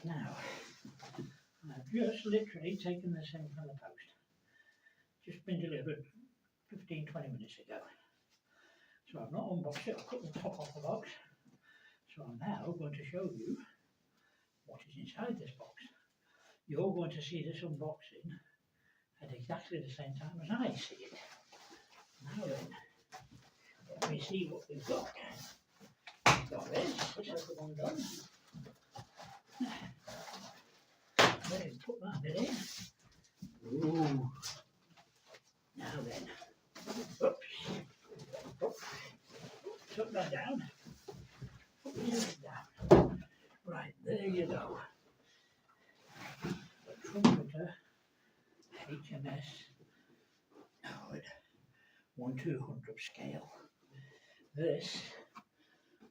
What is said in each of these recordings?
Now, I've just literally taken this in from the post. Just been delivered 15-20 minutes ago. So I've not unboxed it, I've cut the top off the box. So I'm now going to show you what is inside this box. You're going to see this unboxing at exactly the same time as I see it. Now then, let me see what we've got. We've got this is the one done. Let's put that bit in. Ooh. Now then, oops. Tuck that down. Put the lid down. Right, there you go. The Trumpeter HMS 1/200 scale. This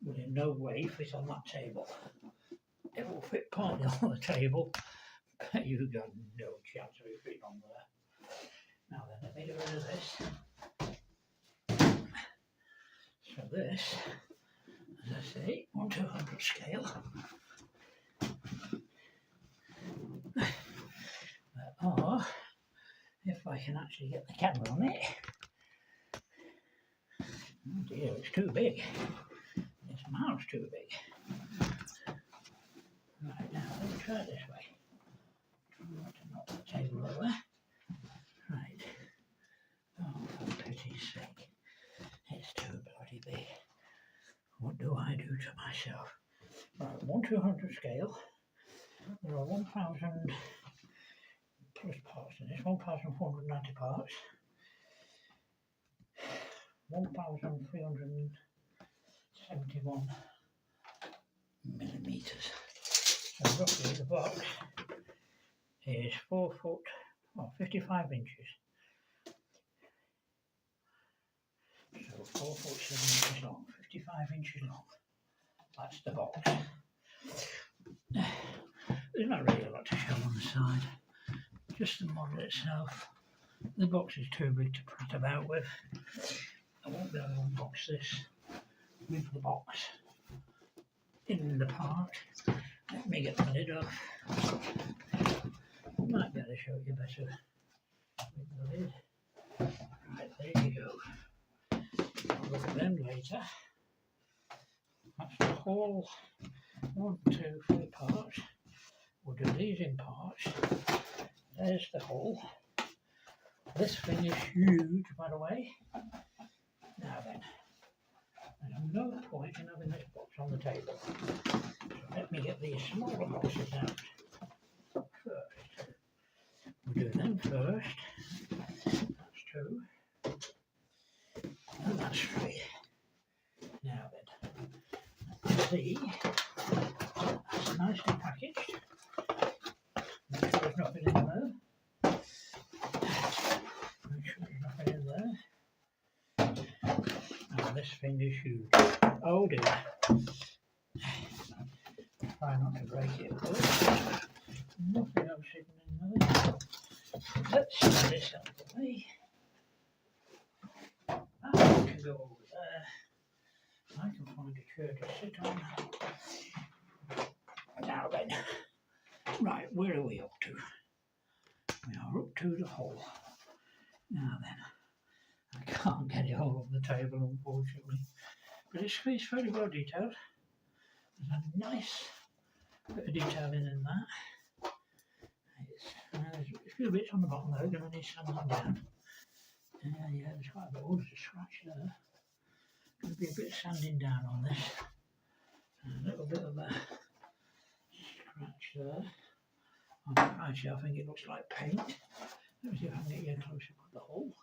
will in no way fit on that table. It will fit partly on the table, but you've got no chance of it fitting on there. Now then, let me get rid of this. So this, as I say, 1/200 scale. There are, if I can actually get the camera on it. Oh dear, it's too big. It's miles too big. Right, now let me try it this way. Try not to knock the table over. Right. Oh, for pity's sake. It's too bloody big. What do I do to myself? Right, 1/200 scale. There are 1,000 plus parts in this, 1,490 parts. 1,371 millimeters. So roughly the box is 4 foot, well, 55 inches. So 4 foot 7 inches long, 55 inches long. That's the box. There's not really a lot to show on the side. Just the model itself. The box is too big to prat about with. I won't be able to unbox this with the box in the part. Let me get the lid off. Might be able to show you better with the lid. Right, there you go. I'll look at them later. That's the whole 1, 2, 3 parts. We'll do these in parts. There's the hole. This thing is huge, by the way. Now then, there's no point in having this box on the table. So let me get these smaller boxes out first. We'll do them first. That's 2. And that's 3. Now then, let's see. That's nicely packaged. Make sure there's nothing in there. Make sure there's nothing in there. And this thing is huge. Oh dear. Try not to break it first. Nothing else hidden in there. Let's set this out of the way. That can go over there. I can find a chair to sit on. Now then. Right, where are we up to? We are up to the hole. Now then, I can't get it all on the table, unfortunately, but it's fairly well detailed. There's a nice bit of detailing in that. There's a few bits on the bottom though, going to need sanding down. Yeah, there's quite a bit. Oh, there's a scratch there. Going to be a bit of sanding down on this. A little bit of a scratch there. Actually, I think it looks like paint. Let me see if I can get you a close up of the hole.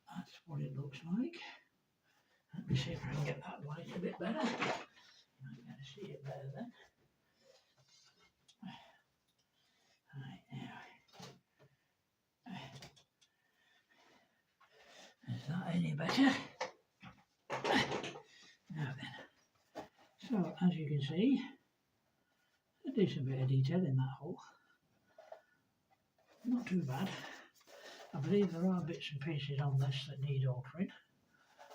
That's what it looks like. Let me see if I can get that light a bit better. You might be able to see it better then. Right, now. Is that any better? Now then. So, as you can see, a decent bit of detail in that hole. Not too bad. I believe there are bits and pieces on this that need altering.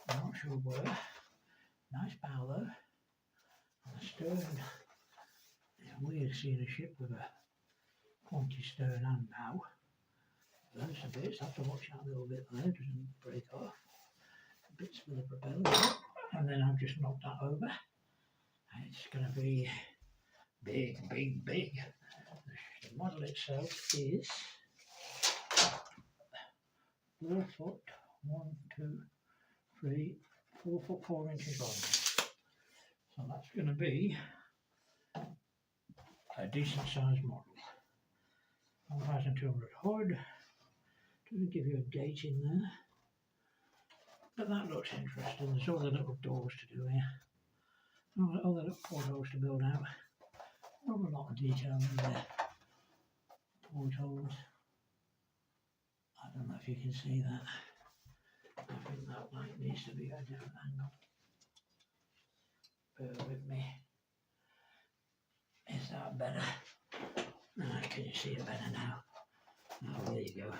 I'm not sure where. Nice bow though. On the stern. weird seeing a ship with a pointy stern and bow. There's the bits, I have to watch out a little bit there, doesn't break off. Bits for the propeller, and then I've just knocked that over. It's going to be big, big, big. The model itself is 4 foot, 4 foot 4 inches long. So that's going to be a decent sized model. 1200 hood. Doesn't give you a date in there, but that looks interesting. There's all the little doors to do here, all the little portholes to build out. Not a lot of detail in there. Portholes. I don't know if you can see that. I think that light needs to be at a different angle. Bear with me. Is that better? Can you see it better now? Oh, there you go.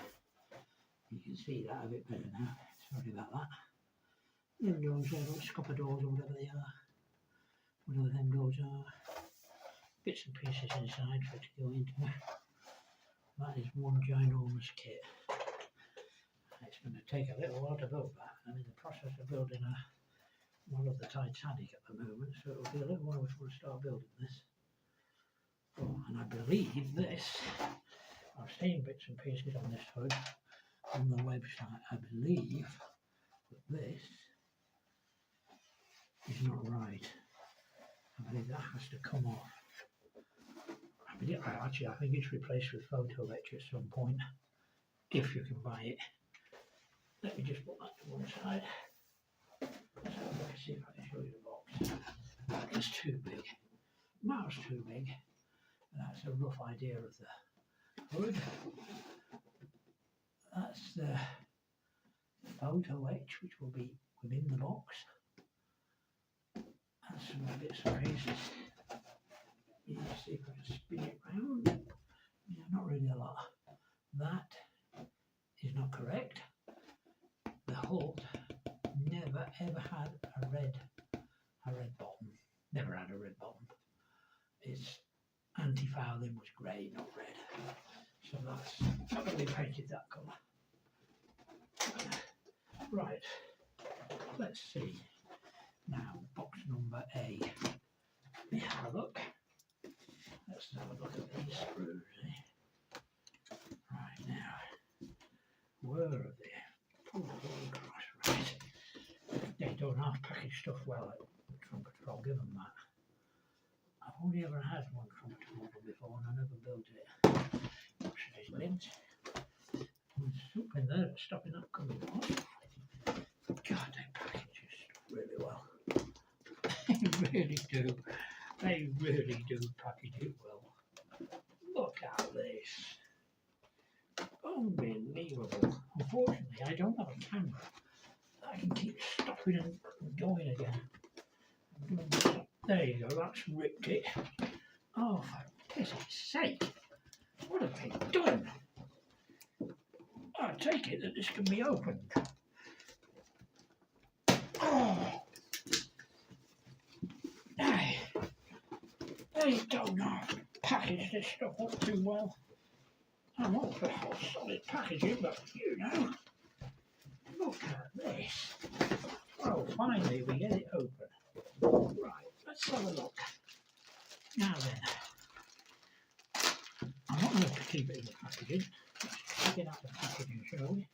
You can see that a bit better now. Sorry about that. Them doors there, those scupper doors or whatever they are. Whatever them doors are. Bits and pieces inside for it to go into. That is one ginormous kit. It's going to take a little while to build that. I'm in the process of building one of the Titanic at the moment, so it'll be a little while before I start building this. Oh, and I believe this, I've seen bits and pieces on this hood on the website. I believe that this is not right. I believe that has to come off. Actually, I think it's replaced with photo etch at some point, if you can buy it. Let me just put that to one side. Let's see if I can show you the box. It's too big. Miles too big. That's a rough idea of the hood. That's the photo etch, which will be within the box. And some bits and pieces. You see if I can spin it round. Yeah, not really a lot. That is not correct. The Holt never ever had a red bottom. Never had a red bottom. Its anti-fouling was grey, not red. So that's not going to be painted that colour. Right. Let's see. Now, box number A. Let me have a look. Let's have a look at these screws. Right now. Where are they? Oh, gosh, right. They don't half package stuff well at Trumpeter, I'll give them that. I've only ever had one Trumpeter model before and I never built it. Actually, it's lint. There's something there that's stopping that coming off. God, they package your stuff really well. They really do. They really do package it well. Look at this. Unbelievable. Unfortunately, I don't have a camera. I can keep stopping and going again. There you go, that's ripped it. Oh, for piss sake. What have they done? I take it that this can be opened. Oh. They don't package this stuff up too well. I'm all for solid packaging, but you know, look at this. Oh, finally we get it open. Right, let's have a look. Now then, I'm not going to keep it in the packaging. Let's take it out of the packaging, shall we?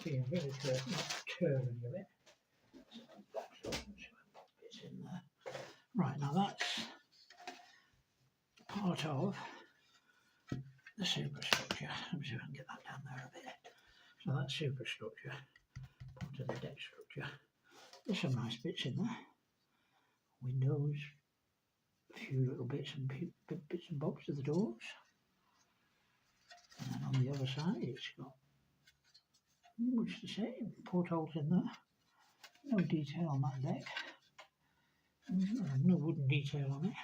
Being very careful, not turning a bit. So that's open, so I've got bits in there. Right, now that's part of the superstructure. Let me see if I can get that down there a bit. So that's superstructure, part of the deck structure. There's some nice bits in there. Windows, a few little bits and bobs to the doors. And then on the other side it's got much the same, portholes in there. No detail on that deck. No wooden detail on it.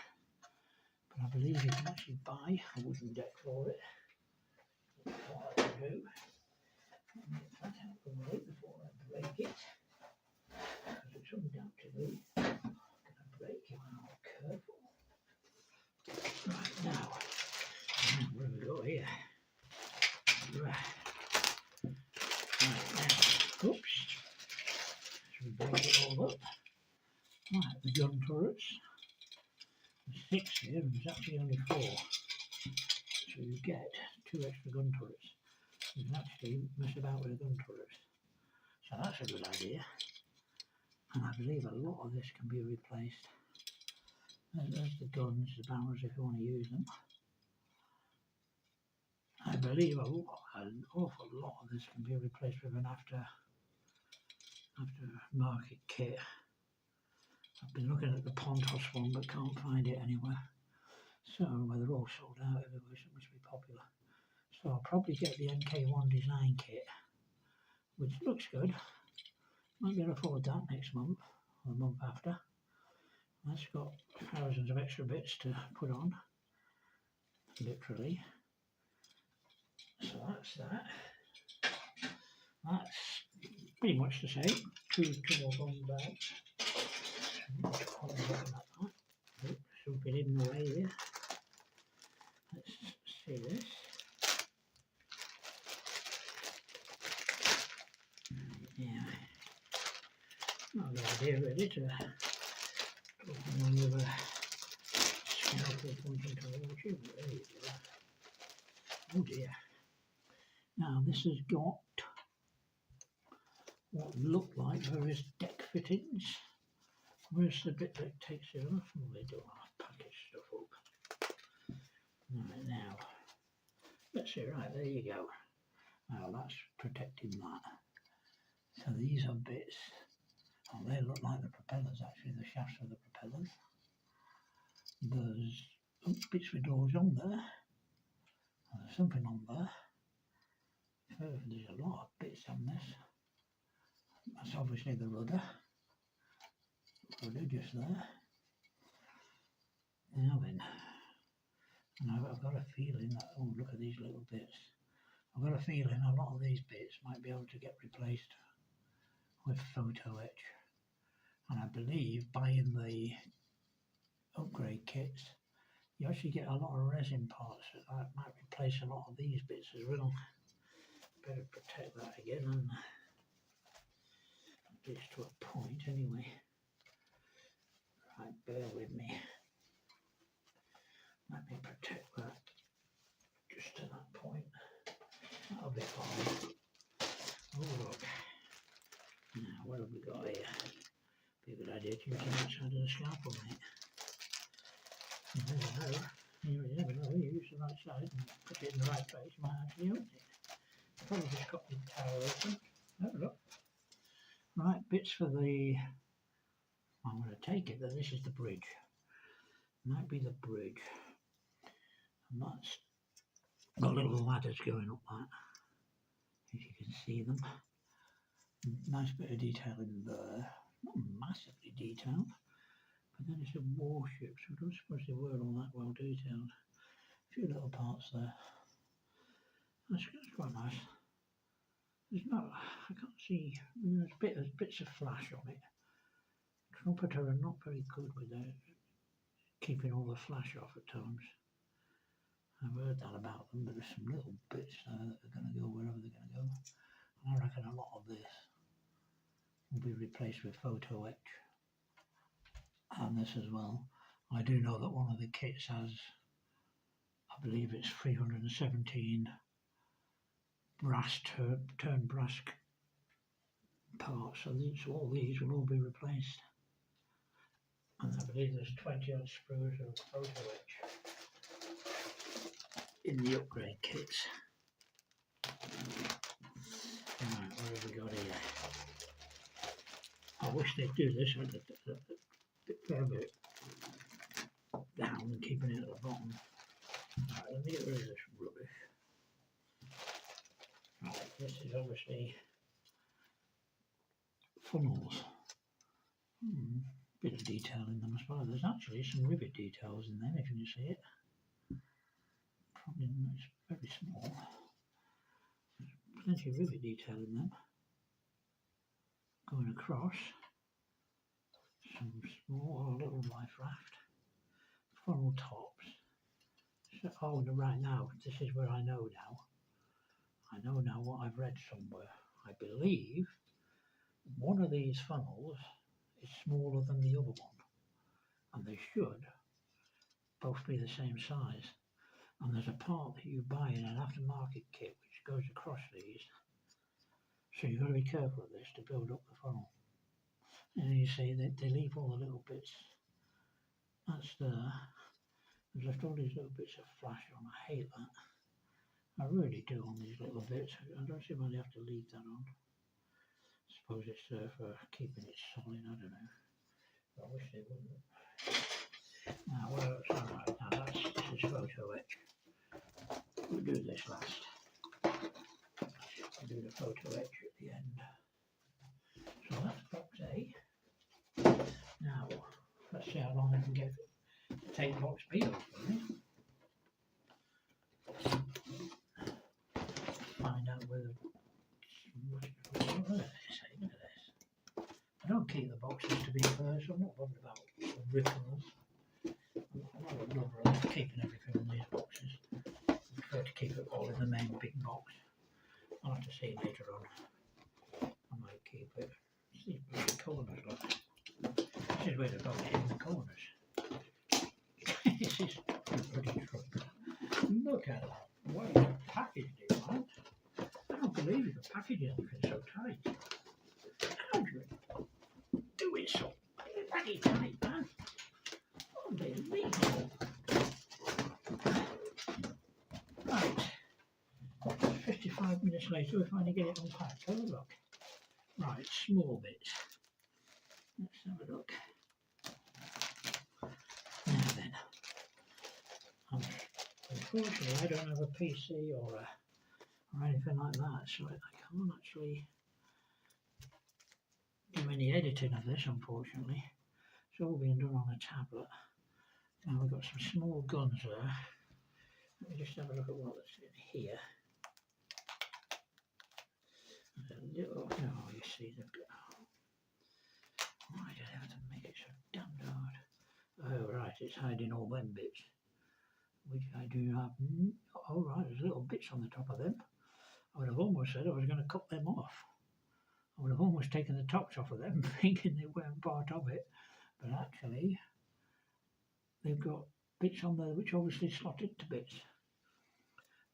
But I believe you can actually buy a wooden deck for it. What I can do, get that out of the way before I break it. Because it's undoubtedly going to break if I'm not careful. turrets. There's 6 here, and there's actually only 4. So you get 2 extra gun turrets. You can actually mess about with a gun turret. So that's a good idea. And I believe a lot of this can be replaced. There's the guns, the barrels if you want to use them. I believe an awful lot of this can be replaced with an aftermarket kit. I've been looking at the Pontos one but can't find it anywhere. So well, they're all sold out everywhere, so it must be popular. So I'll probably get the MK1 design kit, which looks good. Might be able to afford that next month or the month after. That's got thousands of extra bits to put on, literally. So that's that. That's pretty much the same. Two more guns out. Something hidden away here. Let's see this. Yeah. Not a good idea really to talk along with a scalpel pointing towards you, but there you go. Oh dear. Now this has got what look like various deck fittings. Where's the bit that takes it off? Oh, they don't package stuff up. Right, now, let's see, right, there you go. Now that's protecting that. So these are bits, oh, they look like the propellers actually, the shafts of the propellers. There's bits with doors on there. There's something on there. There's a lot of bits on this. That's obviously the rudder. Rudder just there. Now then, and I've got a feeling that, oh look at these little bits. I've got a feeling a lot of these bits might be able to get replaced with photo etch. And I believe buying the upgrade kits, you actually get a lot of resin parts that might replace a lot of these bits as well. Better protect that again, and it's to a point anyway. Right, bear with me. Let me protect that just to that point. That'll be fine. Oh look. Now what have we got here? Be a good idea to use the right side of the scalpel, mate. You never know. You never know. You use the right side and put it in the right place, you might actually open it. Probably just got the tower open. Oh look. Right, bits for the, I'm going to take it that this is the bridge. Might be the bridge. And that's got little ladders going up that, if you can see them. Nice bit of detail in there. Not massively detailed, but then it's a warship, so I don't suppose they were all that well detailed. A few little parts there. That's quite nice. There's no, I can't see, there's bits of flash on it. Trumpeter are not very good with keeping all the flash off at times. I've heard that about them, but there's some little bits there that are going to go wherever they're going to go. And I reckon a lot of this will be replaced with photo etch. And this as well. I do know that one of the kits has, I believe it's 317 brass turned brass parts, so all these will all be replaced. And I believe there's 20 odd screws of photo etch in the upgrade kits. Right, what have we got here? I wish they'd do this a bit down and keeping it at the bottom. Right, let me get rid of this rubbish. Right, this is obviously funnels. Bit of detail in them as well. There's actually some rivet details in them if you can see it. Probably it's very small. There's plenty of rivet detail in them. Going across. Some small little life raft. Funnel tops. So, oh, right now, this is where I know now. I know now what I've read somewhere. I believe one of these funnels is smaller than the other one. and they should both be the same size. And there's a part that you buy in an aftermarket kit which goes across these, so you've got to be careful of this to build up the funnel. And you see that they leave all the little bits. That's there. They've left all these little bits of flash on. I hate that. I really do on these little bits. I don't see why they have to leave that on. I suppose it's there for keeping it solid, I don't know. But I wish they wouldn't. Now, what else? Alright, now this is photo etch. We'll do this last. We'll do the photo etch at the end. So that's box A. Now, let's see how long I can get to take box B open. Find out whether. Look at this. I don't keep the boxes to be first. I'm not bothered about ripping them. I'm not a lover of keeping everything in these boxes. I prefer to keep it all in the main big box. I'll have to see later on. I might keep it. See the corners, look. This is where the box is in the corners. This is pretty trouble. Look at that. What is packaged it, man? I don't believe you can package anything so tight. How do you do it so bloody tight, man? Unbelievable. Right. 55 minutes later, we finally get it unpacked. Have a look. Right, small bits. Let's have a look. Now then. Unfortunately, I don't have a PC or anything like that, so I can't actually do any editing of this, unfortunately. It's all being done on a tablet. Now we've got some small guns there. Let me just have a look at what's in here. There's a little, oh, you see the, why did I have to make it so damn hard? Oh right, it's hiding all them bits, which I do have. Oh right, there's little bits on the top of them. I would have almost said I was going to cut them off. I would have almost taken the tops off of them, thinking they weren't part of it, but actually they've got bits on there which obviously slot into bits.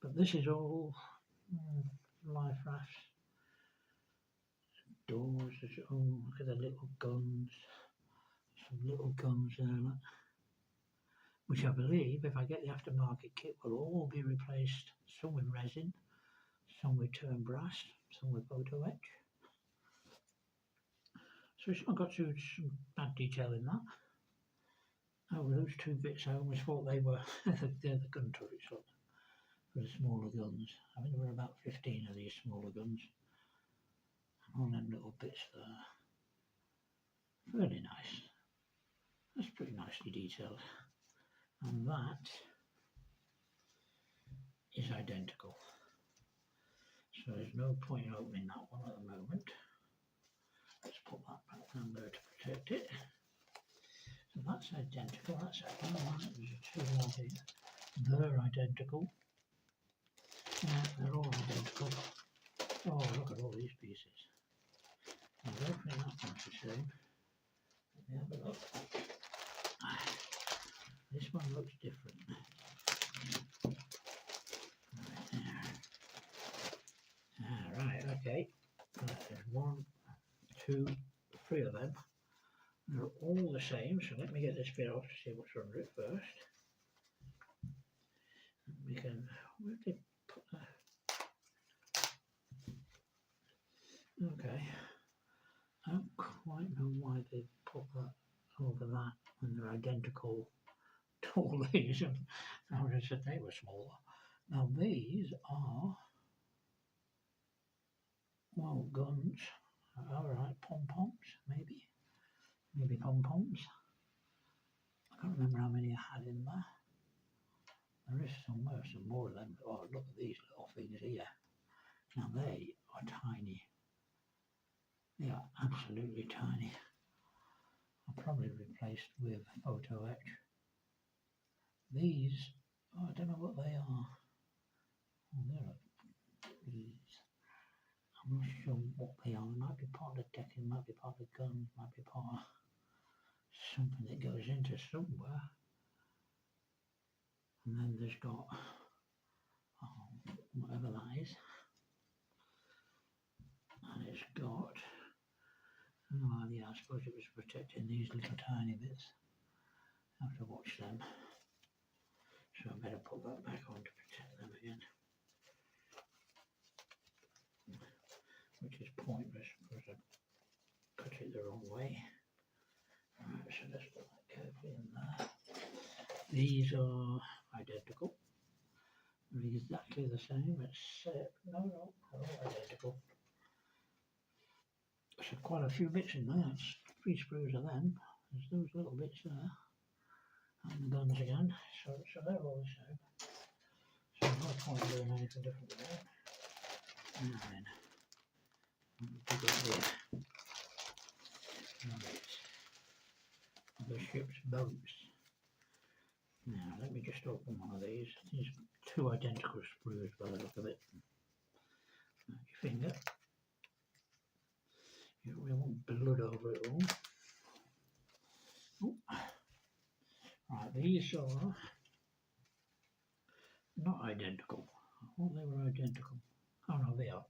But this is all life rafts, doors. Oh, look at the little guns. Some little guns there, look. Which I believe, if I get the aftermarket kit, will all be replaced. Some with resin, some with turn brass, some with photo etch. So it's not got some bad detail in that. Oh, those two bits I almost thought they were they're the gun turrets, look, for the smaller guns. I think there were about 15 of these smaller guns. All them little bits there. Really nice. That's pretty nicely detailed. And that is identical. So there's no point in opening that one at the moment. Let's put that back down there to protect it. So that's identical. That's there's two more here. They're identical. Yeah, they're all identical. Oh, look at all these pieces. I don't think that one's the same. Let me have a look. This one looks different. Right there. Right, okay. There's 1, 2, 3 of them. They're all the same, so let me get this bit off to see what's under it first. We can, where did they put that? Okay. I don't quite know why they put that over that when they're identical to all these. I would have said they were smaller. Now these are, well, guns. Alright, pom-poms, maybe. Maybe pom-poms. I can't remember how many I had in there. There is some more of them. Oh, look at these little things here. Now they are tiny. They are absolutely tiny. I'll probably replaced with photo etch. These, oh, I don't know what they are. Oh, these. I'm not sure what they are. They might be part of the decking, might be part of the guns, might be part of something that goes into somewhere, and then there's got whatever that is, and it's got, oh yeah, I suppose it was protecting these little tiny bits. I have to watch them, so I better put that back on to protect them again, which is pointless because I cut it the wrong way. Right, so let's put that carefully in there. These are identical. They're exactly the same, except, no, they're all identical. So quite a few bits in there. That's 3 screws of them. There's those little bits there. And the guns again. So they're all the same. So no point doing anything different with that. And then pick up here. Right. The ship's boats. Now let me just open one of these. These 2 identical screws by the look of it. Now, your finger. We want blood over it all. Ooh. Right, these are not identical. I thought they were identical. Oh no, they are.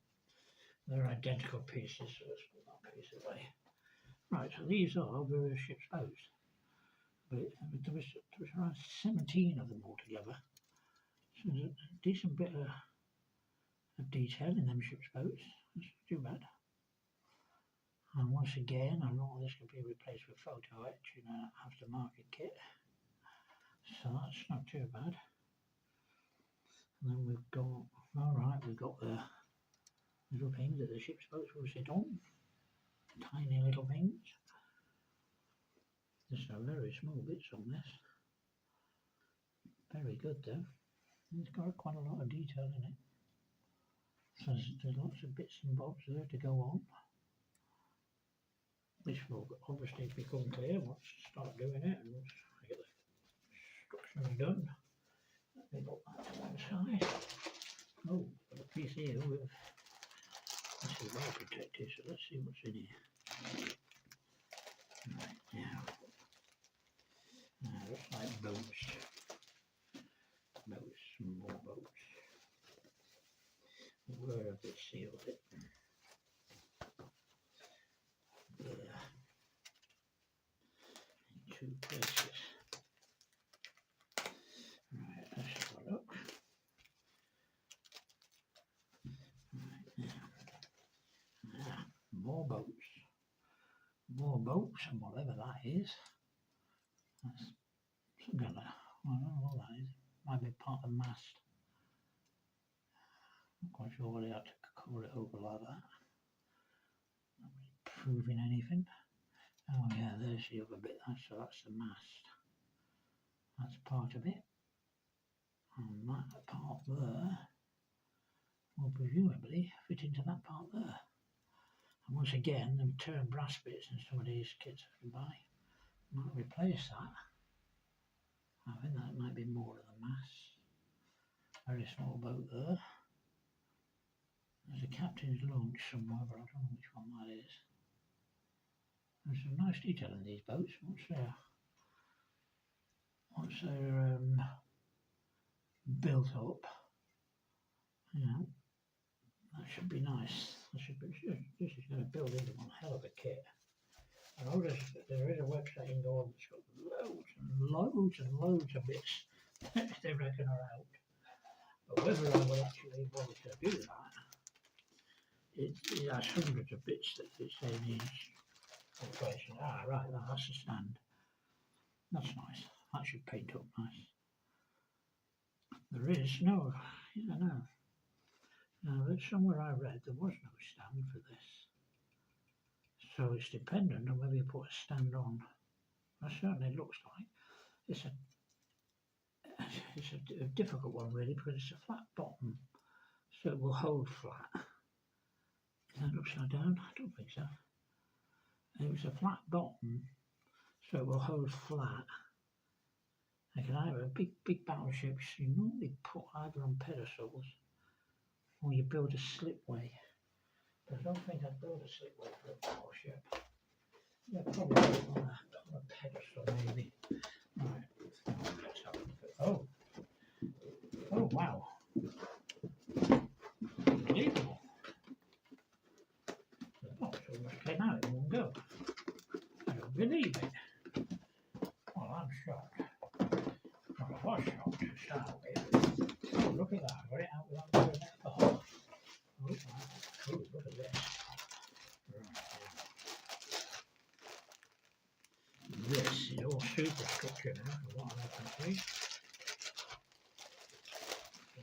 They're identical pieces, so let's put that piece away. Right, so these are various ship's boats. But there was around 17 of them altogether. So there's a decent bit of detail in them ship's boats. That's not too bad. And once again, I know this can be replaced with photo etch in an aftermarket kit. So that's not too bad. And then we've got, alright, we've got the little things that the ship's boats will sit on. Tiny little things. Just a very small bits on this. Very good though. It's got quite a lot of detail in it. So there's lots of bits and bobs there to go on. This will obviously become clear once I start doing it and once I get the instructions done. Let me put that to one side. Oh, got a piece here with, this is well protected, so let's see what's in here. Right, now looks like boats. Boats, some more boats. Where have they sealed it? There. In 2 places. Right, let's have a look. Right, now. More boats. More boats, and whatever that is. That's some kind of, I don't know what that is. Might be part of the mast. Not quite sure what they had to cover it over like that. Not really proving anything. Oh yeah, there's the other bit. So that's the mast. That's part of it. And that part there will presumably fit into that part there. And once again, the turn brass bits in some of these kits I can buy might replace that. I think that might be more of the mast. Very small boat there. There's a captain's launch somewhere, but I don't know which one that is. There's some nice detail in these boats once they're built up. You know, that should be nice. This is going to build into one hell of a kit. I know there is a website you can go on that's got loads and loads and loads of bits they reckon are out. But whether I will actually bother to do that, it has hundreds of bits that it say needs replacing. Ah, right, that's the stand. That's nice. That should paint up nice. There is no, no, somewhere I read there was no stand for this. So it's dependent on whether you put a stand on. That certainly looks like. It's a difficult one really because it's a flat bottom, so it will hold flat. Is that upside down? I don't think so. It was a flat bottom, so it will hold flat. Like an either big battleships, you normally put either on pedestals or you build a slipway. But I don't think I'd build a slipway for a battleship. Yeah, probably on a pedestal maybe. Right, let's have a look at, oh wow, unbelievable. Oh, it almost came out in one go. I don't believe it. Well, I'm shocked. Well, I was shocked to start with. Oh, look at that, I got it out without doing that. Oh, wow. Oh, look at this. Right. This is all superstructure now, from what I can see.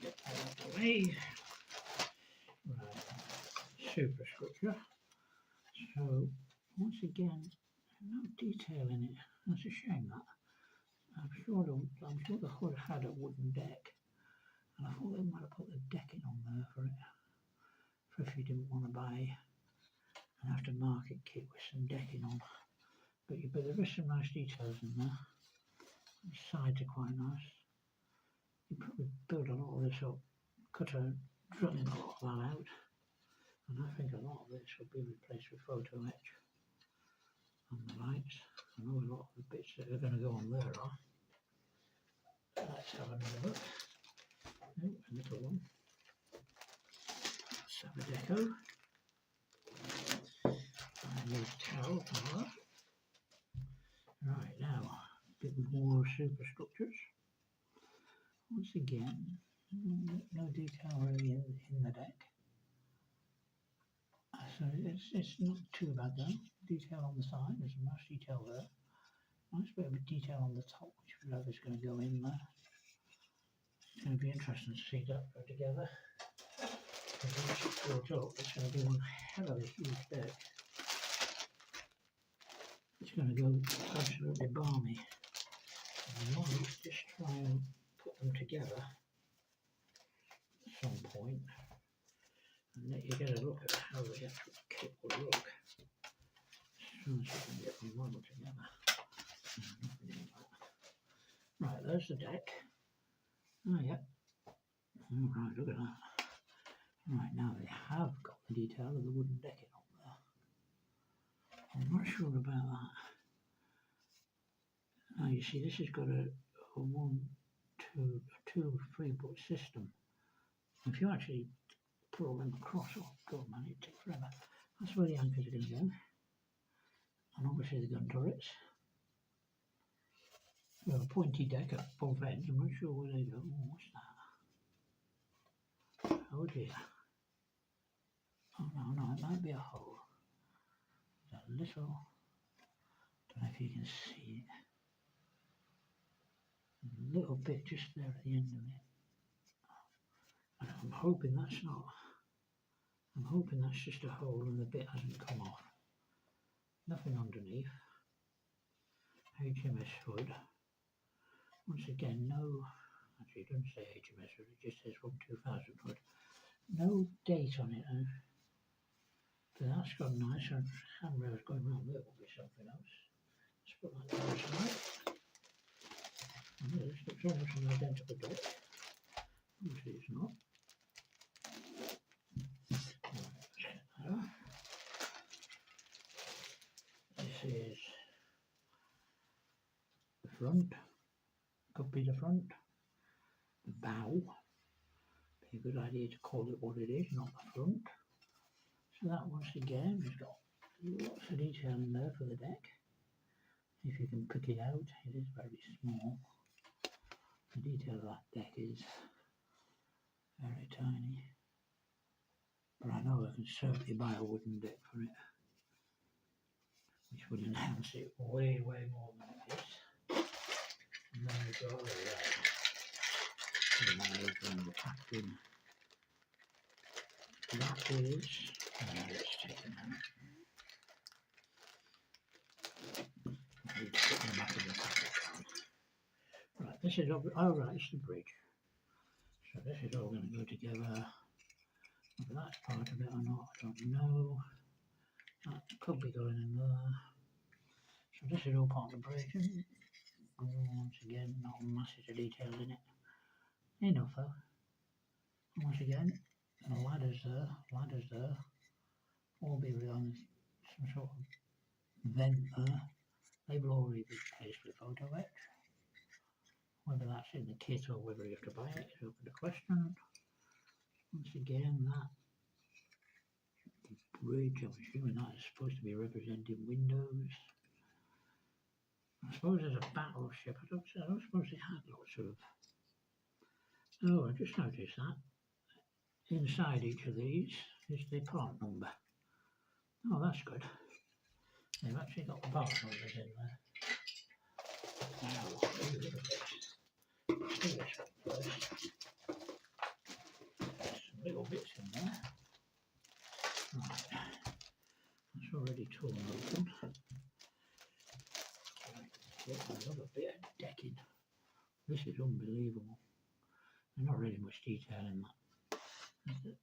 Get that out of the way. Right, superstructure. So, once again, no detail in it. That's a shame that. I'm sure the hood had a wooden deck, and I thought they might have put the decking on there for it, for if you didn't want to buy an aftermarket kit with some decking on. But there is some nice details in there. The sides are quite nice. You probably build a lot of this up, cut a drilling a lot of that out, and I think a lot of this will be replaced with photo etch on the lights. I know a lot of the bits that are going to go on there are. Let's have another look. Oh, a little one. Let's have a deco. I need towel for that. Right, now, a bit more superstructures. Once again, no detail really in the deck. So it's not too bad though. Detail on the side, there's some nice detail there. Nice bit of detail on the top, which whatever's going to go in there. It's going to be interesting to see that go together. Once it's built up, it's going to be one hell of a huge deck. It's going to go absolutely balmy. And I might just try and put them together at some point and let you get a look at how the actual kit will look. As soon as I can get my model together. Right, there's the deck. Oh yeah. Oh, right, look at that. Right, now they have got the detail of the wooden decking on there. I'm not sure about that. Now you see this has got a 3-foot system. If you actually pull them across, oh god man, it takes forever. That's where the anchors are going to go. And obviously the gun turrets. We have a pointy deck at both ends. I'm not sure where they go. Oh, what's that? Oh dear. Oh no, it might be a hole. There's a little, don't know if you can see it. A little bit just there at the end of it. And I'm hoping that's not. I'm hoping that's just a hole and the bit hasn't come off. Nothing underneath. HMS hood. Once again, no, actually it doesn't say HMS hood, it just says from 2000 hood. No date on it though. But that's got nice, and handrails going around there will be something else. Let's put that down aside. This looks almost an identical deck. Obviously it's not. Right, this is the front. Could be the front. The bow. Be a good idea to call it what it is, not the front. So that once again has got lots of detail in there for the deck. If you can pick it out, it is very small. The detail of that deck is very tiny. But I know I can certainly buy a wooden deck for it, which would enhance it way more than it is. And then we've got all of that. And the captain. That is, let's take it out. I need to put them back in the packet. Right, this is, oh right, it's the bridge. So this is all going to go together. Whether that's part of it or not, I don't know. That could be going in there. So this is all part of the bridge. Once again, not masses of detail in it. Enough though. Once again, ladders there, all be on some sort of vent there. They will already be placed with photo etch. Whether that's in the kit or whether you have to buy it is open to question. Once again, that bridge, I'm assuming that is supposed to be representing windows. I suppose there's a battleship. I don't suppose it had lots of. Oh, I just noticed that. Inside each of these is the part number. Oh, that's good. They've actually got the part numbers in there. Now, let's do this one first. There's some little bits in there. Right, that's already torn open. Get another bit of decking. This is unbelievable. There's not really much detail in that. There's the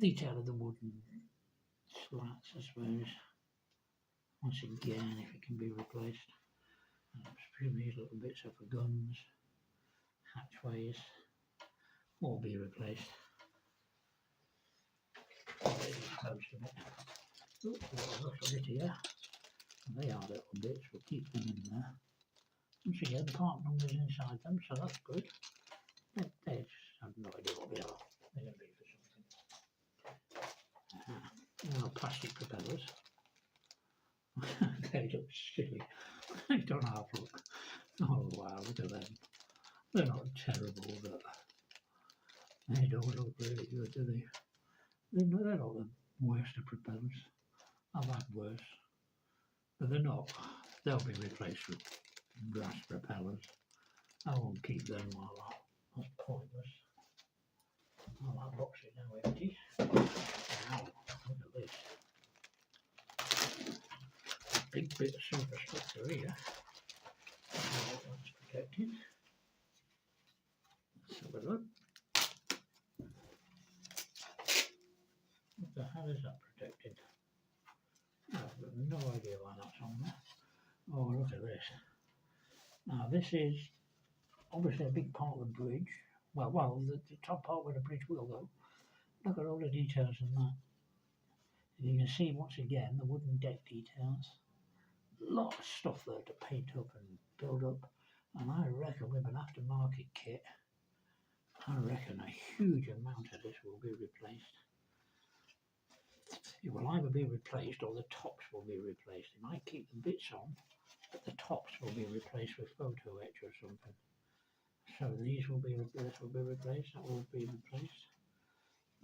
detail of the wooden slats, I suppose. Once again, if it can be replaced. I presume these little bits are for guns, hatchways, will be replaced. Most of it. Ooh, a little bit here. They are little bits, we'll keep them in there. Once again, the part numbers inside them, so that's good. They just have no idea what they are. They're going to be for something. Now, plastic propellers. They look silly. They don't half look. Oh wow, look at them. They're not terrible, but they don't look really good, do they? They're not the worst of propellers. I've had worse. But they're not. They'll be replaced with brass propellers. I won't keep them like that. That's pointless. Oh, that box is now empty. Wow, look at this. Big bit of superstructure here. That's protected. Let's have a look. What the hell is that protected? I've got no idea why that's on there. Oh, look at this. Now this is obviously a big part of the bridge. Well, the top part where the bridge will go. Look at all the details in that. You can see once again the wooden deck details. Lot of stuff there to paint up and build up. And I reckon with an aftermarket kit, I reckon a huge amount of this will be replaced. It will either be replaced or the tops will be replaced. They might keep the bits on, but the tops will be replaced with photo etch or something. So these will be replaced, that will be replaced.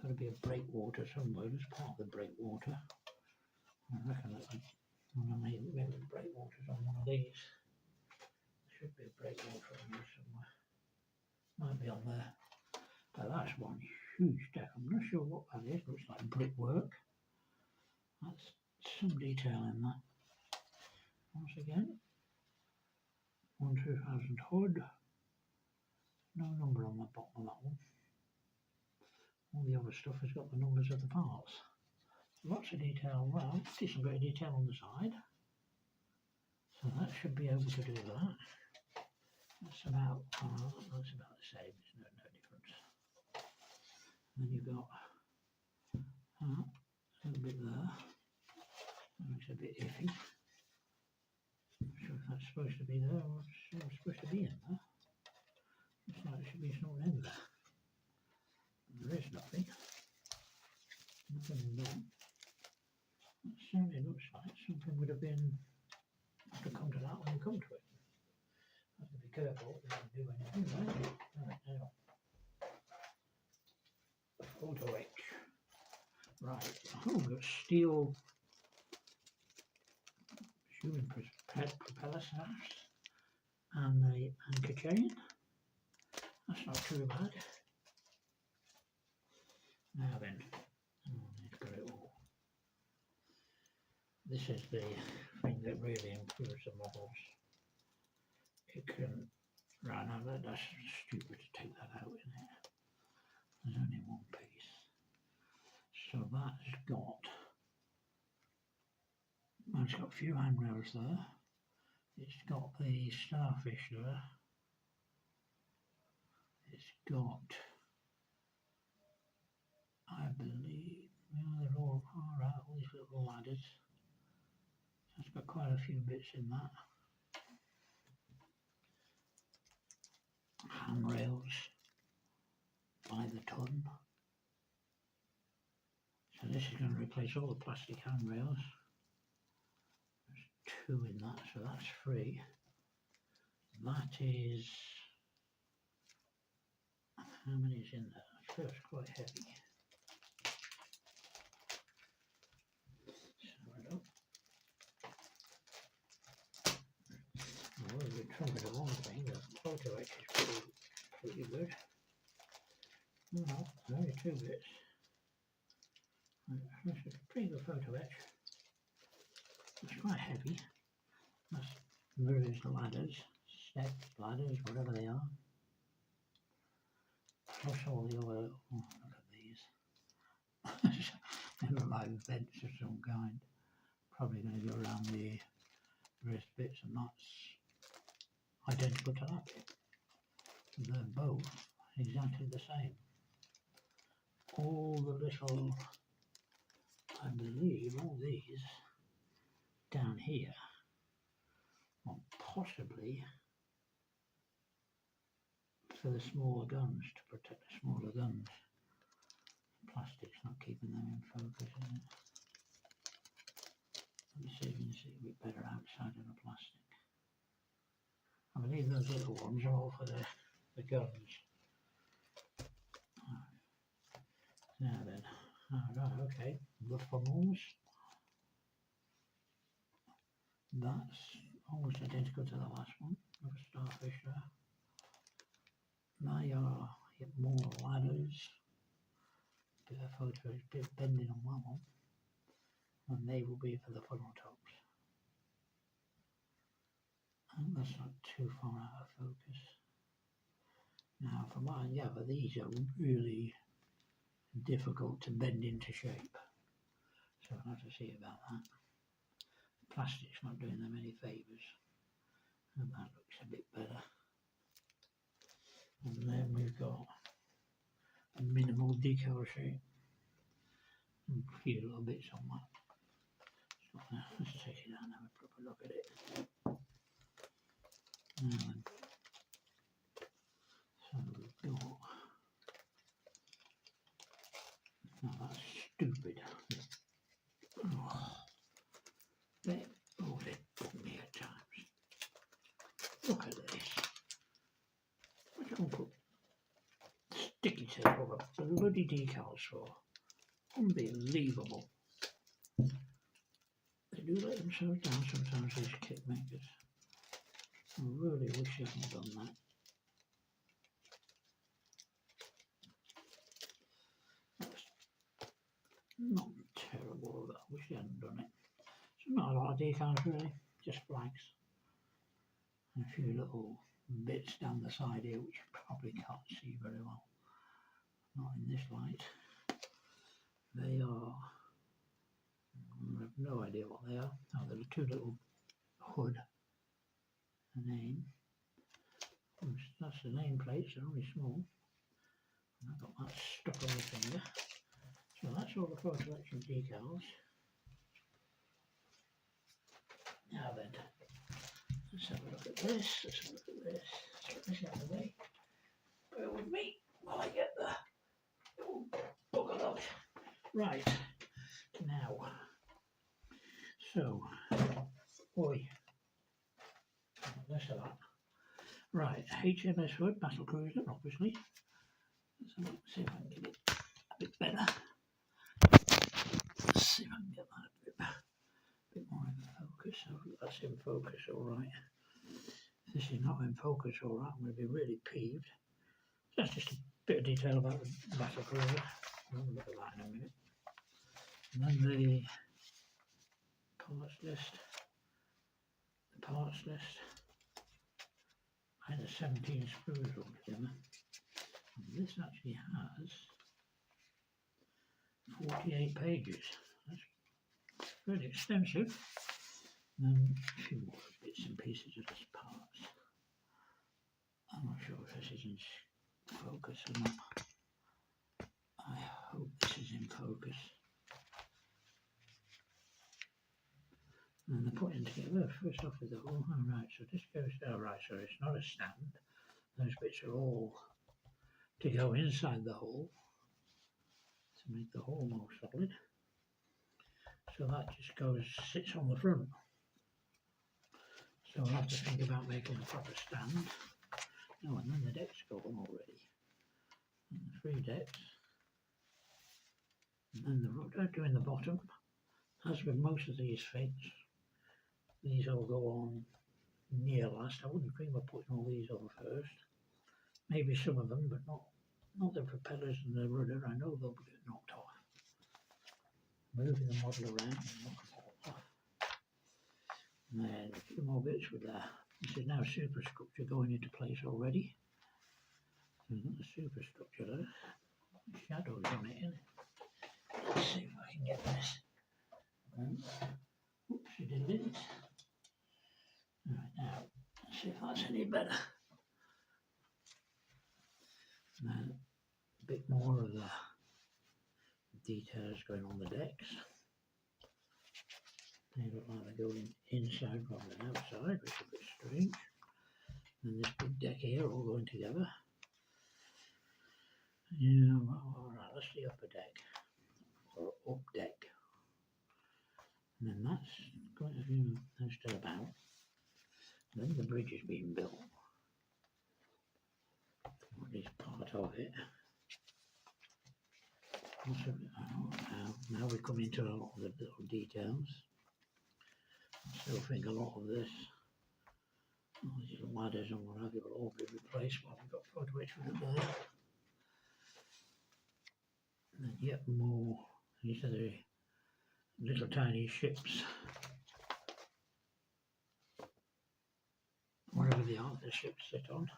Got to be a breakwater somewhere, as part of the breakwater. I reckon that maybe breakwaters on one of these. There should be a breakwater on there somewhere. Might be on there. But that's one huge deck. I'm not sure what that is. Looks like brickwork. That's some detail in that. Once again, 2000 hood. No number on the bottom of that one. All the other stuff has got the numbers of the parts. Lots of detail around. Decent bit of detail on the side. So that should be able to do that. That's about the same. There's no difference. And then you've got a little bit there. That looks a bit iffy. Not sure if that's supposed to be there or it's supposed to be in there. Looks like it should be something in there. There is nothing. Nothing in there. That certainly looks like something would have been. Have to come to that when you come to it. Have to be careful. You don't do anything there. Right now. Photo etch. Right. Oh, we've got steel. Human propeller snaps and the anchor chain. That's not too bad. Now then, it's got it all. This is the thing that really improves the models. It can, right now that's stupid to take that out, isn't it? There's only one piece. So that's got, well, it's got a few handrails there. It's got the starfish there. It's got, I believe, they're all right, all these little ladders. That's got quite a few bits in that. Handrails by the ton. So this is going to replace all the plastic handrails. There's 2 in that, so that's 3. That is, how many is in there? I feel it's quite heavy. So I don't. Well, we're Trumpeter one thing, the photo etch is pretty good. No, only 2 bits. That's a pretty good photo etch. It's quite heavy. That's various ladders, steps, ladders, whatever they are. Plus all the other, oh, look at these. Never mind, vents of some kind. Probably going to go around the wrist bits, and that's identical to that bit. They're both exactly the same. All the little, I believe, all these down here, or possibly for the smaller guns, to protect the smaller guns. Plastic's not keeping them in focus, is it? Let me see if you can see a bit better outside of the plastic. I believe those little ones are all for the guns. Now then, right, okay, the funnels. That's almost identical to the last one, of a starfish there. They are more ladders. Bit of photo is a bit bending on that one. And they will be for the funnel tops. And that's not too far out of focus. Now from what I gather, these are really difficult to bend into shape. So I'll have to see about that. Plastic's not doing them any favours. And that looks a bit better. And then we've got a minimal decal shape. And a few little bits on that. So let's take it out and have a proper look at it. Now then. So we've got. Now that's stupid. Oh, they put me at times. Look at this. I don't put sticky tape over bloody decals for. Unbelievable. They do let themselves down sometimes, these kit makers. I really wish I hadn't done that. That's not terrible, but I wish I hadn't done it. So not a lot of decals really, just flags. And a few little bits down the side here which you probably can't see very well. Not in this light. They are, I have no idea what they are. Oh, there are 2 little hood, a name. That's the name plates, they're only small. And I've got that stuck on the finger. So that's all the photo etching decals. Now then, let's have a look at this, let's have a look at this. Let's get this out of the way. Bear with me while I get the book of luck. Right, now, so, boy, less of that. Right, HMS Hood, battle cruiser, obviously. Let's see if I can get it a bit better. Let's see if I can get that a bit more in focus. So that's in focus, alright. If this is not in focus, alright, I'm going to be really peeved. That's just a bit of detail about the battle cruiser. We'll look at that in a minute. And then the parts list. The parts list. I had 17 screws altogether. And this actually has 48 pages. That's really extensive. And then a few more bits and pieces of this parts. I'm not sure if this is in focus or not. I hope this is in focus. And they're putting together first off with the hole. Alright, so this goes down, right, so it's not a stand. Those bits are all to go inside the hole to make the hole more solid. So that just sits on the front. So I'll have to think about making a proper stand. Oh, and then the decks go on already. And the 3 decks. And then the rudder doing the bottom. As with most of these figs, these all go on near last. I wouldn't dream of putting all these on first. Maybe some of them, but not the propellers and the rudder. I know they'll get knocked off. Moving the model around and knock them all off. And then a few more bits with that. This is now superstructure going into place already. So we've got the superstructure there. Shadows on it, innit? Let's see if I can get this. Oops, you didn't. Right, now, let's see if that's any better. Now, a bit more of the details going on the decks. They look like they're going inside rather than outside, which is a bit strange. And this big deck here all going together. Yeah, well, alright, that's the upper deck, or up deck. And then that's quite a few, that's still about. Then the bridge is being built. What is part of it. Now we come into a lot of the little details. I still think a lot of this, all these ladders and what have you, will all be replaced. Well, we've got photo etch with it there. And then yet more, these are the little tiny ships. Wherever they are, the ships sit on.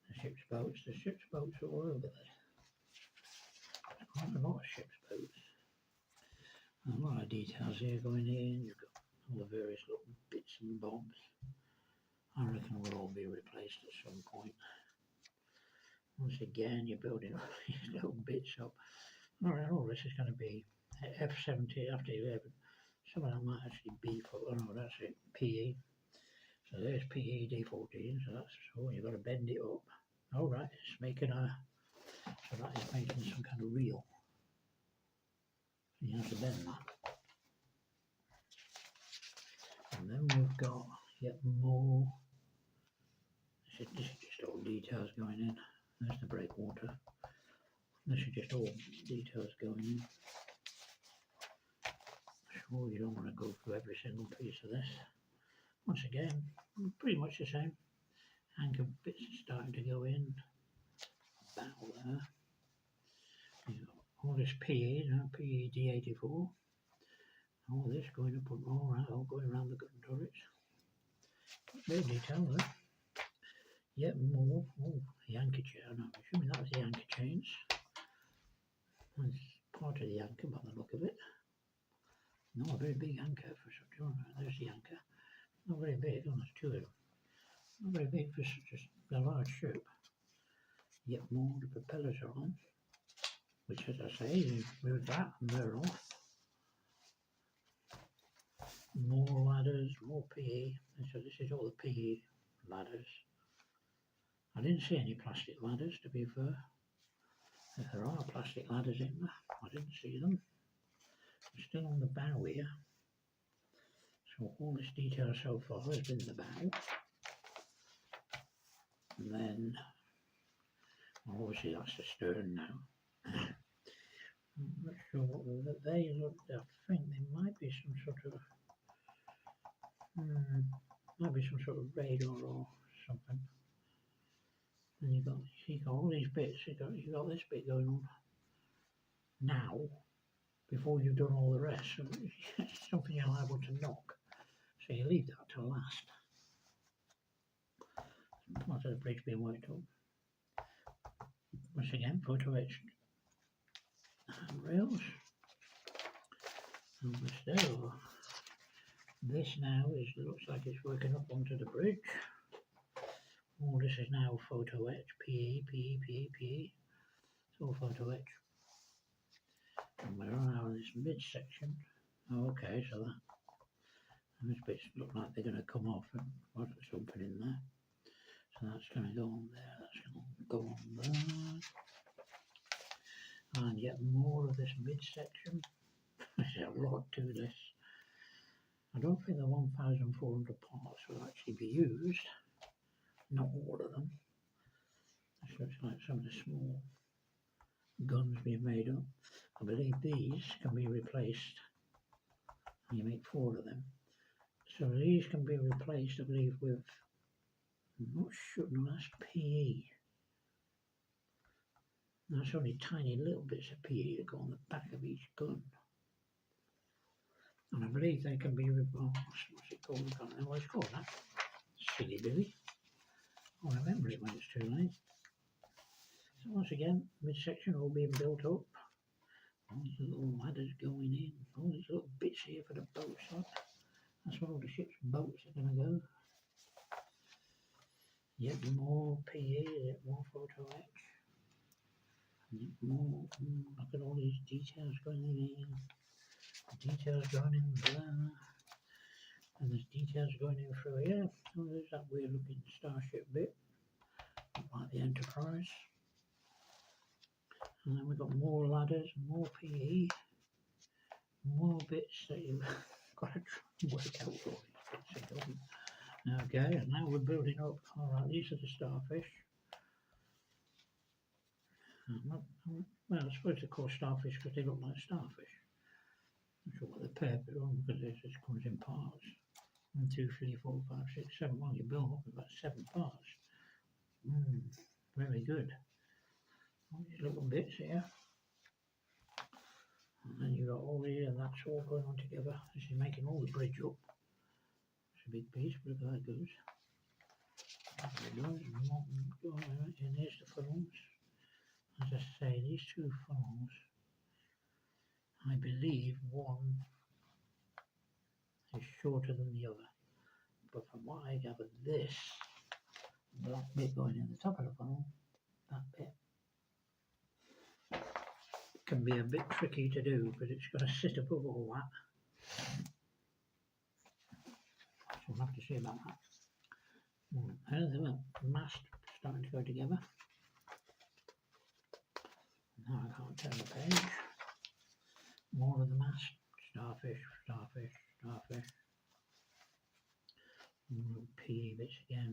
The ship's boats are all over there. Quite a lot of ship's boats. And a lot of details here going in. You've got all the various little bits and bobs. I reckon will all be replaced at some point. Once again, you're building all these little bits up. Alright, all this is going to be F70 after 11. Some of that might actually be for, oh no, that's it, PE. So there's PE D14, so that's, so you've got to bend it up. Alright, it's making a, so that is making some kind of reel. You have to bend that. And then we've got yet more. This is just all details going in. There's the breakwater. This is just all details going in. Sure, you don't want to go through every single piece of this. Once again, pretty much the same. Anchor bits starting to go in. Bow there. You've got all this PE, now PE D84. All this going up and all going around the gun turrets. Very detail there. Yet more. Oh, the anchor chain. I'm assuming that was the anchor chains. That's part of the anchor by the look of it. No, a very big anchor for such a, there's the anchor. Not very big, oh, there's 2 of them. Not very big for such a large ship. Yet more, the propellers are on. Which, as I say, you move that and they're off. More ladders, more PE. And so this is all the PE ladders. I didn't see any plastic ladders, to be fair. If there are plastic ladders in there, I didn't see them. They're still on the bow here. So all this detail so far has been the bow. And then, well, obviously that's the stern now. I'm not sure what they look. I think there might be some sort of radar or something. And you've got all these bits. You've got this bit going on now before you've done all the rest. So it's something you're liable to knock. So you leave that to last. Part of the bridge being worked up. Once again, photo etched handrails. And we're still. This now looks like it's working up onto the bridge. All this is now photo etch, PE. It's all photo etch. And we're now in this midsection. Oh, okay, so Those bits look like they're going to come off and wasn't something in there. So that's going to go on there, that's going to go on there. And yet more of this midsection. There's a lot to this. I don't think the 1,400 parts will actually be used. Not all of them. This looks like some of the small guns being made up. I believe these can be replaced. You make 4 of them. So these can be replaced, I believe, with, I'm not sure, no, that's PE. That's only tiny little bits of PE that go on the back of each gun. And I believe they can be, what's it called? I can't know what it's called, that. Silly Billy. I'll remember it when it's too late. So once again, midsection all being built up. All these little ladders going in. All these little bits here for the boat side. That's where all the ship's boats are going to go. Yet more PE, yet more photo etch. Yet more, look at all these details going in here. Details going in there. And there's details going in through here. Oh, there's that weird looking starship bit. Like the Enterprise. And then we've got more ladders, more PE. More bits that you've got to try and work out for these. Okay, and now we're building up. Alright, these are the starfish. Well, I suppose they're called starfish because they look like starfish. I'm not sure what the purpose is because this comes in parts. 1, 2, 3, 4, 5, 6, 7. Well, you build up about 7 parts. Very good. All these little bits here. And then you've got all these, and that's all going on together. This is making all the bridge up. It's a big piece, but look how that goes. There it goes. And here's the funnels. As I say, these 2 funnels, I believe one is shorter than the other. But from what I gather, this black bit going in the top of the funnel, that bit, can be a bit tricky to do because it's got to sit above all that. So we'll have to see about that. There's the mast starting to go together. Now I can't turn the page. More of the mast. Starfish, starfish, starfish. PE bits again.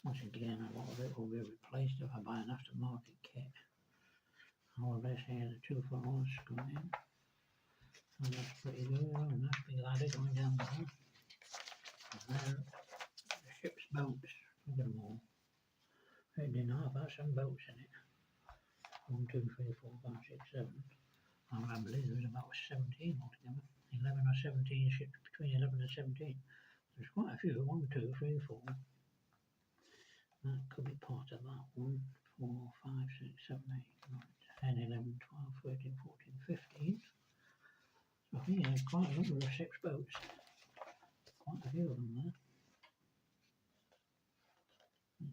Once again, a lot of it will be replaced if I buy an aftermarket kit. All of this here, the 2 funnels going in. And that's pretty good. And that's big ladder going down there. And then the ship's boats. Look at them all. 8.5 has some boats in it. 1, 2, 3, 4, 5, 6, 7. I believe there's about 17 altogether. 11 or 17 ships, between 11 and 17. There's quite a few. 1, 2, 3, 4. That could be part of that. 1, 4, 5, 6, 7, 8, 9, 10, 11, 12, 13, 14, 15. So I think there's quite a number of ship's boats. Quite a few of them there.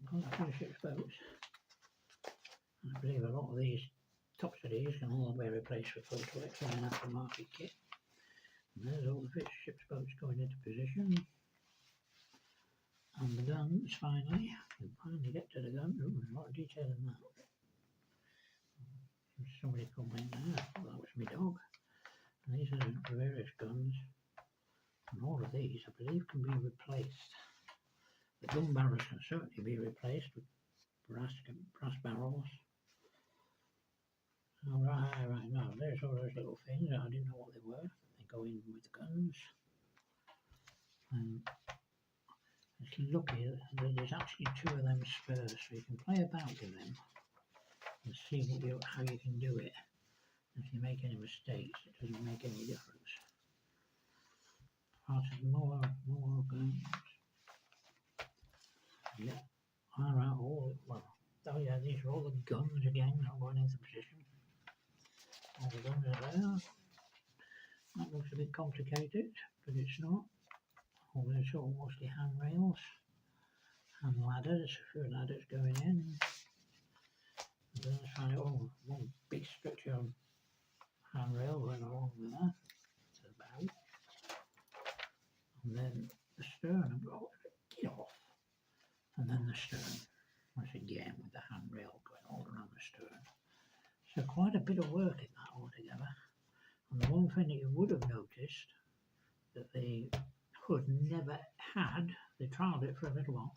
Quite a few ship's boats. I believe a lot of these tops of these can all be replaced with photo etch and an aftermarket kit. And there's all the ship's boats going into position. And the guns, finally. We finally get to the gun. Ooh, there's a lot of detail in that. There's somebody come in there. Oh, that was my dog. And these are the various guns. And all of these, I believe, can be replaced. The gun barrels can certainly be replaced with brass barrels. Right, now there's all those little things. I didn't know what they were. They go in with the guns. And it's lucky that there's actually 2 of them spurs, so you can play about with them and see how you can do it. If you make any mistakes, it doesn't make any difference. More guns. Yeah. Alright, oh yeah, these are all the guns again, not going into position. All the guns are there. That looks a bit complicated, but it's not. All these are mostly handrails and ladders, a few ladders going in. And then there's one big structure of handrail going along there. To the bow. astern. So quite a bit of work in that altogether. And the one thing that you would have noticed that the hood never had, they trialled it for a little while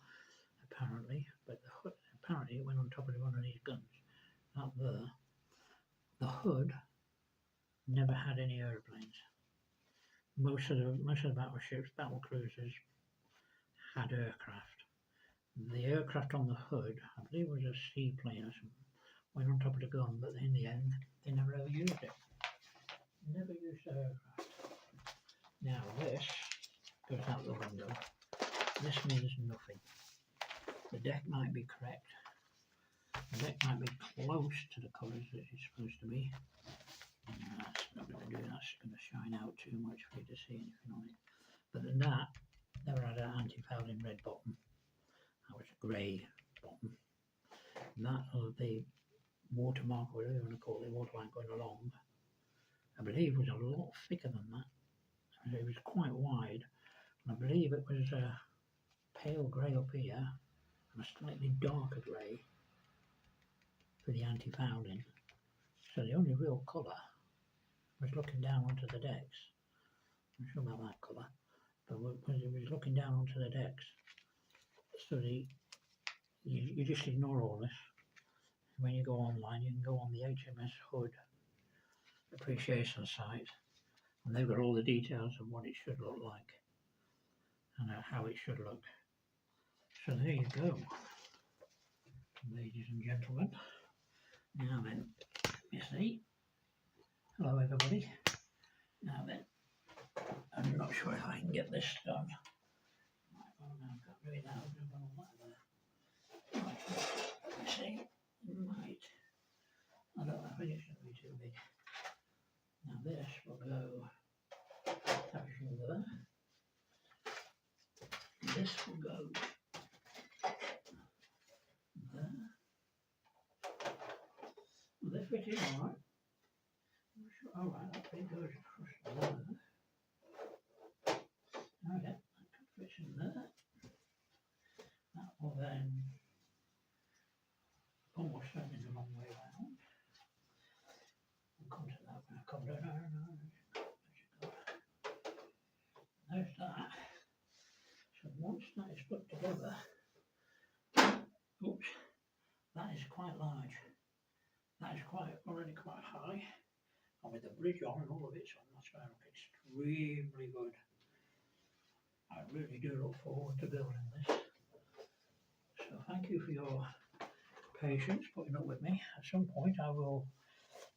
apparently, but the hood, apparently it went on top of one of these guns up there. The hood never had any airplanes. Most of the battleships, battle cruisers had aircraft. The aircraft on the hood, I believe it was a seaplane or something, went on top of the gun, but in the end they never ever used it. Never used the aircraft. Now this goes out the window. This means nothing. The deck might be correct. The deck might be close to the colours that it's supposed to be. That's not going to do, that's going to shine out too much for you to see anything on it. But than that, never had an anti-fouling red bottom. That was a grey bottom. That or the watermark, whatever you want to call it, the waterline going along, I believe was a lot thicker than that. It was quite wide, and I believe it was a pale grey up here and a slightly darker grey for the anti-fouling. So the only real colour was looking down onto the decks. I'm sure about that colour, but it was looking down onto the decks. So you just ignore all this. When you go online, you can go on the HMS Hood appreciation site, and they've got all the details of what it should look like and how it should look. So there you go, ladies and gentlemen. Now then, you see, hello everybody. Now then, I'm not sure if I can get this done. You see, right. I don't know if it's going to be too big. Now this will go touching there. This will go there. Well, they fit in alright. Alright, that pretty good across there. Okay, that fits in there. That will then almost certainly the long way round. We'll come to that when I come down. There's that. So once that is put together, oops, that is quite large. That is already quite high. And with the bridge on and all of its on, that's going to look extremely good. I really do look forward to building this. So thank you for your patience putting up with me. At some point I will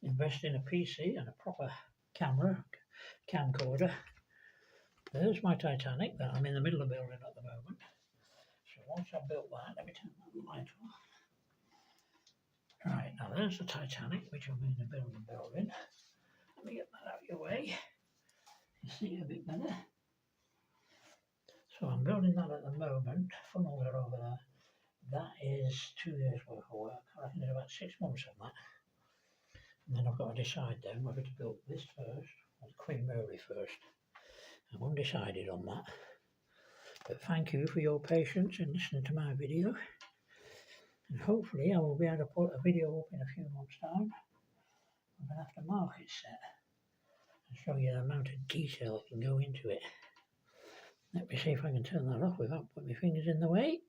invest in a PC and a proper camcorder. There's my Titanic that I'm in the middle of building at the moment. So once I've built that, let me turn that light off. Right, now there's the Titanic, which I'm in the building. Let me get that out of your way. You see it a bit better. So I'm building that at the moment. Funnels are over there. That is 2 years worth of work. I reckon there's about 6 months on that. And then I've got to decide then whether to build this first or the Queen Mary first. I'm undecided on that. But thank you for your patience in listening to my video. And hopefully I will be able to put a video up in a few months' time. I'm going to have to mark it set and show you the amount of detail that can go into it. Let me see if I can turn that off without putting my fingers in the way.